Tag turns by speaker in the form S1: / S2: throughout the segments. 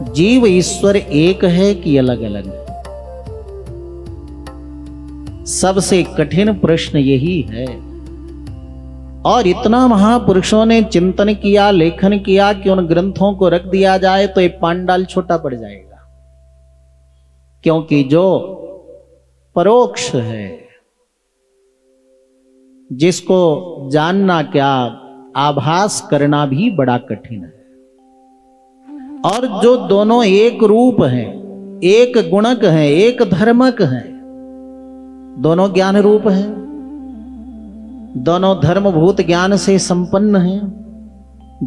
S1: जीव ईश्वर एक है कि अलग अलग है? सबसे कठिन प्रश्न यही है। और इतना महापुरुषों ने चिंतन किया, लेखन किया कि उन ग्रंथों को रख दिया जाए तो ये पांडाल छोटा पड़ जाएगा। क्योंकि जो परोक्ष है, जिसको जानना क्या, आभास करना भी बड़ा कठिन है। और जो दोनों एक रूप हैं, एक गुणक हैं, एक धर्मक हैं, दोनों ज्ञान रूप हैं, दोनों धर्मभूत ज्ञान से संपन्न हैं।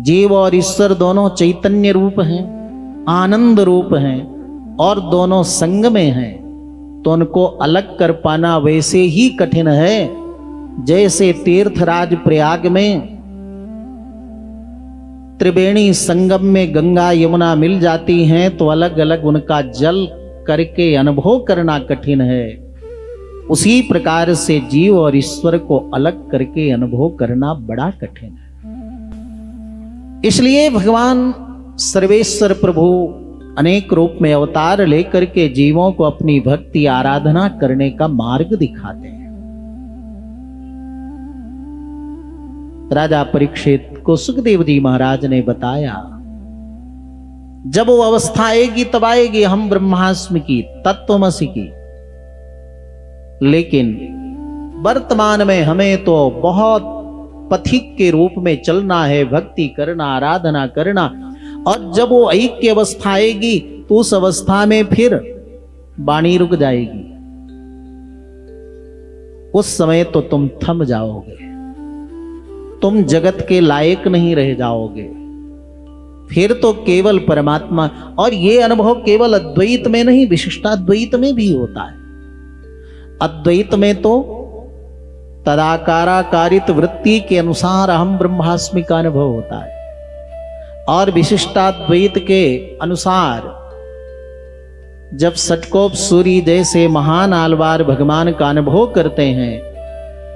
S1: जीव और ईश्वर दोनों चैतन्य रूप हैं, आनंद रूप हैं, और दोनों संग में हैं। तो उनको अलग कर पाना वैसे ही कठिन है जैसे तीर्थराज प्रयाग में त्रिवेणी संगम में गंगा यमुना मिल जाती हैं तो अलग अलग उनका जल करके अनुभव करना कठिन है। उसी प्रकार से जीव और ईश्वर को अलग करके अनुभव करना बड़ा कठिन है। इसलिए भगवान सर्वेश्वर प्रभु अनेक रूप में अवतार लेकर के जीवों को अपनी भक्ति आराधना करने का मार्ग दिखाते हैं। राजा परीक्षित को सुखदेव जी महाराज ने बताया, जब वो अवस्था आएगी तब आएगी हम ब्रह्मास्मि की, तत्वमसि की। लेकिन वर्तमान में हमें तो बहुत पथिक के रूप में चलना है, भक्ति करना, आराधना करना। और जब वो ऐक्य अवस्था आएगी तो उस अवस्था में फिर वाणी रुक जाएगी। उस समय तो तुम थम जाओगे, तुम जगत के लायक नहीं रह जाओगे। फिर तो केवल परमात्मा। और ये अनुभव केवल अद्वैत में नहीं, विशिष्टाद्वैत में भी होता है। अद्वैत में तो तदाकाराकारित वृत्ति के अनुसार अहम ब्रह्मास्मि का अनुभव होता है, और विशिष्टाद्वैत के अनुसार जब सटकोप सूरी जैसे महान आलवार भगवान का अनुभव करते हैं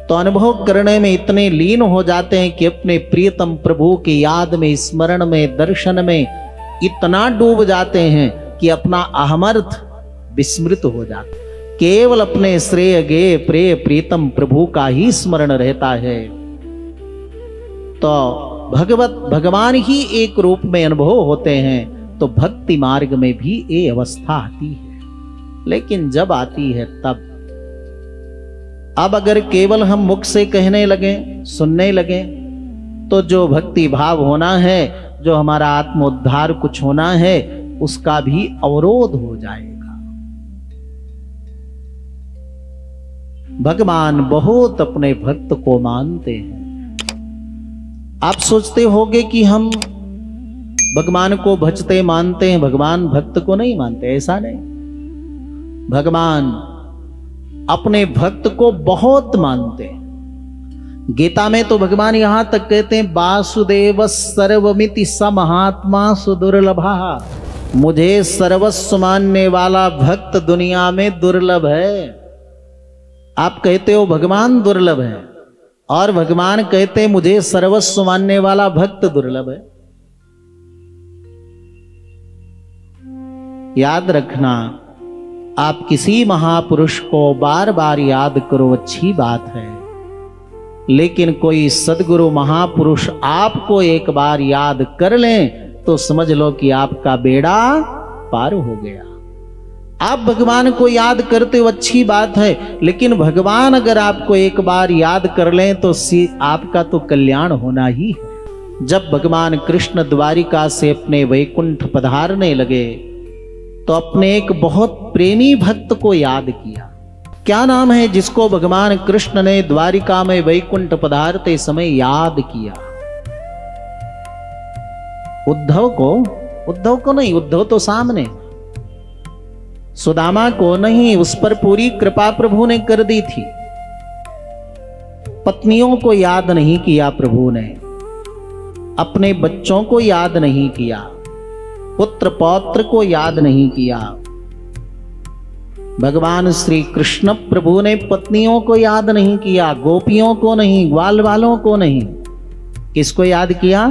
S1: तो अनुभव करने में इतने लीन हो जाते हैं कि अपने प्रियतम प्रभु की याद में, स्मरण में, दर्शन में इतना डूब जाते हैं कि अपना अहमर्थ विस्मृत हो जाते हैं। केवल अपने श्रेय गे प्रिय प्रीतम प्रभु का ही स्मरण रहता है। तो भगवान ही एक रूप में अनुभव होते हैं। तो भक्ति मार्ग में भी ये अवस्था आती है। लेकिन जब आती है तब, अब अगर केवल हम मुख से कहने लगे, सुनने लगे, तो जो भक्ति भाव होना है, जो हमारा आत्मोद्धार कुछ होना है, उसका भी अवरोध हो जाएगा। भगवान बहुत अपने भक्त को मानते हैं। आप सोचते होंगे कि हम भगवान को भजते मानते हैं, भगवान भक्त को नहीं मानते। ऐसा नहीं, भगवान अपने भक्त को बहुत मानते हैं। गीता में तो भगवान यहां तक कहते हैं, वासुदेव सर्वमिति स महात्मा सुदुर्लभा। मुझे सर्वस्व मानने वाला भक्त दुनिया में दुर्लभ है। आप कहते हो भगवान दुर्लभ है, और भगवान कहते हैं मुझे सर्वस्व मानने वाला भक्त दुर्लभ है। याद रखना, आप किसी महापुरुष को बार बार याद करो, अच्छी बात है। लेकिन कोई सद्गुरु महापुरुष आपको एक बार याद कर लें तो समझ लो कि आपका बेड़ा पार हो गया। आप भगवान को याद करते हो, अच्छी बात है। लेकिन भगवान अगर आपको एक बार याद कर लें तो आपका तो कल्याण होना ही है। जब भगवान कृष्ण द्वारिका से अपने वैकुंठ पधारने लगे तो अपने एक बहुत प्रेमी भक्त को याद किया। क्या नाम है जिसको भगवान कृष्ण ने द्वारिका में वैकुंठ पधारते समय याद किया? उद्धव को नहीं, उद्धव तो सामने, सुदामा को नहीं, उस पर पूरी कृपा प्रभु ने कर दी थी। पत्नियों को याद नहीं किया प्रभु ने, अपने बच्चों को याद नहीं किया, पुत्र पौत्र को याद नहीं किया। भगवान श्री कृष्ण प्रभु ने पत्नियों को याद नहीं किया, गोपियों को नहीं, ग्वाल वालों को नहीं। किसको याद किया?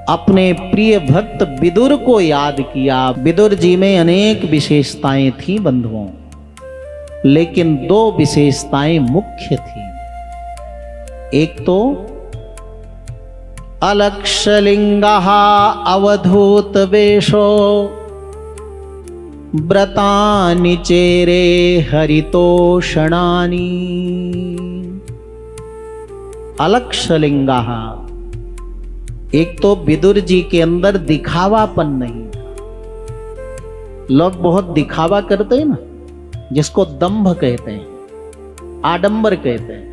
S1: अपने प्रिय भक्त विदुर को याद किया। विदुर जी में अनेक विशेषताएं थी बंधुओं, लेकिन दो विशेषताएं मुख्य थी। एक तो अलक्षलिंगः अवधूत वेशो व्रतानि चेरे हरितोषणानि। अलक्षलिंगः, एक तो विदुर जी के अंदर दिखावापन नहीं था। लोग बहुत दिखावा करते हैं ना, जिसको दंभ कहते हैं, आडंबर कहते हैं।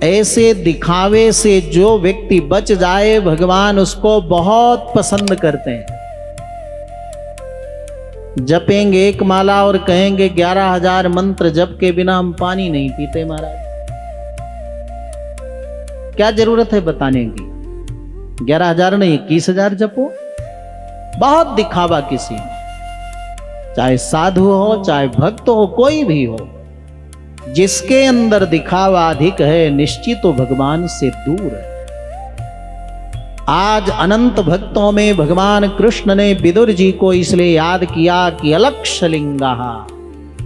S1: ऐसे दिखावे से जो व्यक्ति बच जाए, भगवान उसको बहुत पसंद करते हैं। जपेंगे एक माला और कहेंगे 11,000 मंत्र जप के बिना हम पानी नहीं पीते महाराज। क्या जरूरत है बताने की? 11,000 नहीं, 21,000 जपो। बहुत दिखावा किसी में, चाहे साधु हो चाहे भक्त हो, कोई भी हो, जिसके अंदर दिखावा अधिक है निश्चित तो भगवान से दूर है। आज अनंत भक्तों में भगवान कृष्ण ने विदुर जी को इसलिए याद किया कि अलक्षलिंगः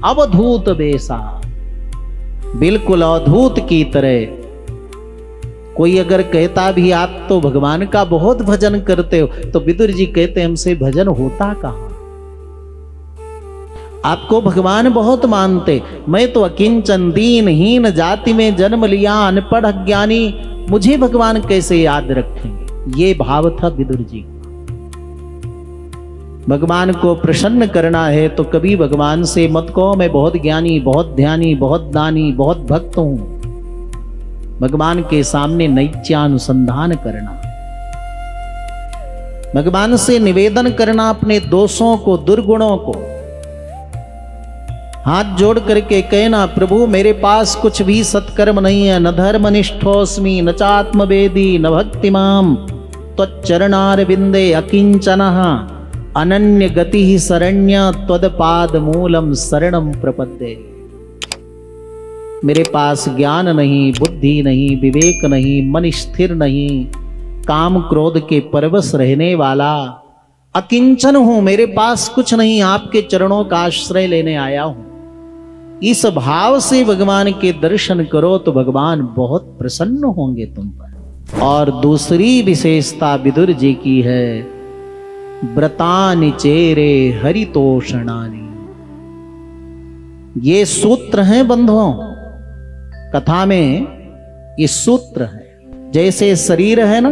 S1: अवधूत वेशा, बिल्कुल अवधूत की तरह। कोई अगर कहता भी आप तो भगवान का बहुत भजन करते हो, तो विदुर जी कहते हमसे भजन होता कहां? आपको भगवान बहुत मानते, मैं तो अकिंचन दीनहीन जाति में जन्म लिया, अनपढ़ अज्ञानी, मुझे भगवान कैसे याद रखेंगे? ये भाव था विदुर जी का। भगवान को प्रसन्न करना है तो कभी भगवान से मत कहो मैं बहुत ज्ञानी, बहुत ध्यानी, बहुत दानी, बहुत भक्त हूं। भगवान के सामने नैत्यानुसंधान करना, भगवान से निवेदन करना अपने दोषों को, दुर्गुणों को, हाथ जोड़ करके कहना प्रभु मेरे पास कुछ भी सत्कर्म नहीं है, न धर्मनिष्ठोस्मि न चात्मवेदी न भक्तिमाम त्वच्चरणारविंदे अकिंचनः अनन्य गति शरण्य त्वदपाद मूलम शरणम प्रपद्ये। मेरे पास ज्ञान नहीं, बुद्धि नहीं, विवेक नहीं, मन स्थिर नहीं, काम क्रोध के परवश रहने वाला अकिंचन हूं, मेरे पास कुछ नहीं, आपके चरणों का आश्रय लेने आया हूं। इस भाव से भगवान के दर्शन करो तो भगवान बहुत प्रसन्न होंगे तुम पर। और दूसरी विशेषता विदुर जी की है, व्रतानि चेरे हरितोषणानि। ये सूत्र हैं बंधुओं, कथा में ये सूत्र है। जैसे शरीर है ना,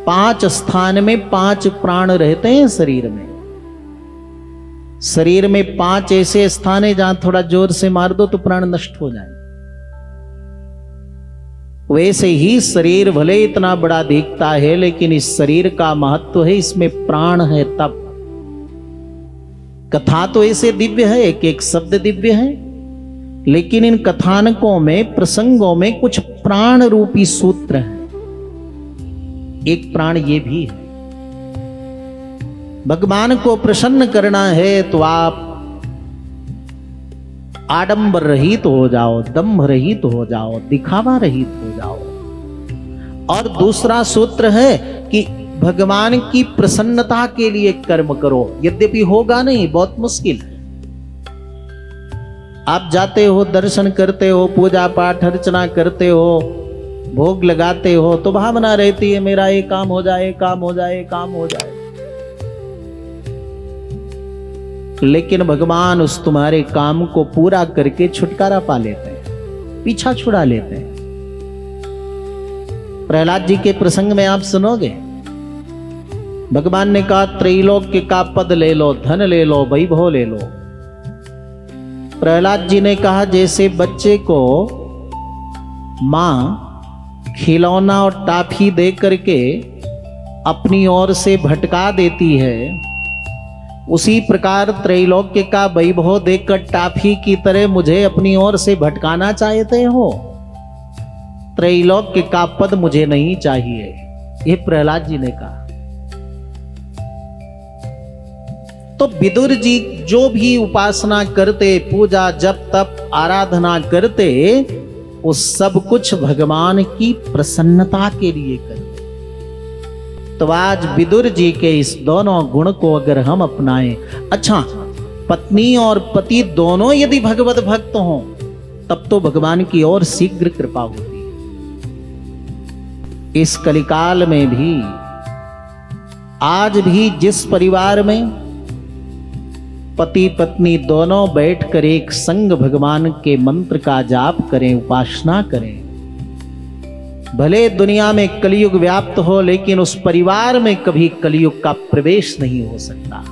S1: 5 स्थान में 5 प्राण रहते हैं शरीर में। शरीर में 5 ऐसे स्थान है जहां थोड़ा जोर से मार दो तो प्राण नष्ट हो जाए। वैसे ही शरीर भले इतना बड़ा दिखता है, लेकिन इस शरीर का महत्व है, इसमें प्राण है। तब कथा तो ऐसे दिव्य है, एक एक शब्द दिव्य है, लेकिन इन कथानकों में, प्रसंगों में कुछ प्राण रूपी सूत्र हैं। एक प्राण ये भी है, भगवान को प्रसन्न करना है तो आप आडंबर रहित हो जाओ, दंभ रहित हो जाओ, दिखावा रहित हो जाओ। और दूसरा सूत्र है कि भगवान की प्रसन्नता के लिए कर्म करो। यद्यपि होगा नहीं, बहुत मुश्किल है। आप जाते हो, दर्शन करते हो, पूजा पाठ अर्चना करते हो, भोग लगाते हो, तो भावना रहती है मेरा ये काम हो जाए, काम हो जाए, काम हो जाए। लेकिन भगवान उस तुम्हारे काम को पूरा करके छुटकारा पा लेते हैं, पीछा छुड़ा लेते हैं। प्रहलाद जी के प्रसंग में आप सुनोगे, भगवान ने कहा त्रैलोक्य का पद ले लो, धन ले लो, वैभव ले लो। प्रहलाद जी ने कहा जैसे बच्चे को मां खिलौना और टाफी दे करके अपनी ओर से भटका देती है, उसी प्रकार त्रैलोक्य का वैभव देकर टाफी की तरह मुझे अपनी ओर से भटकाना चाहते हो। त्रैलोक्य का पद मुझे नहीं चाहिए, ये प्रहलाद जी ने कहा। तो विदुर जी जो भी उपासना करते, पूजा जप तप आराधना करते, वो सब कुछ भगवान की प्रसन्नता के लिए करें। तो आज विदुर जी के इस दोनों गुण को अगर हम अपनाएं, अच्छा पत्नी और पति दोनों यदि भगवत भक्त हों तब तो भगवान की और शीघ्र कृपा होती है। इस कलिकाल में भी आज भी जिस परिवार में पति पत्नी दोनों बैठकर एक संग भगवान के मंत्र का जाप करें, उपासना करें, भले दुनिया में कलयुग व्याप्त हो लेकिन उस परिवार में कभी कलयुग का प्रवेश नहीं हो सकता।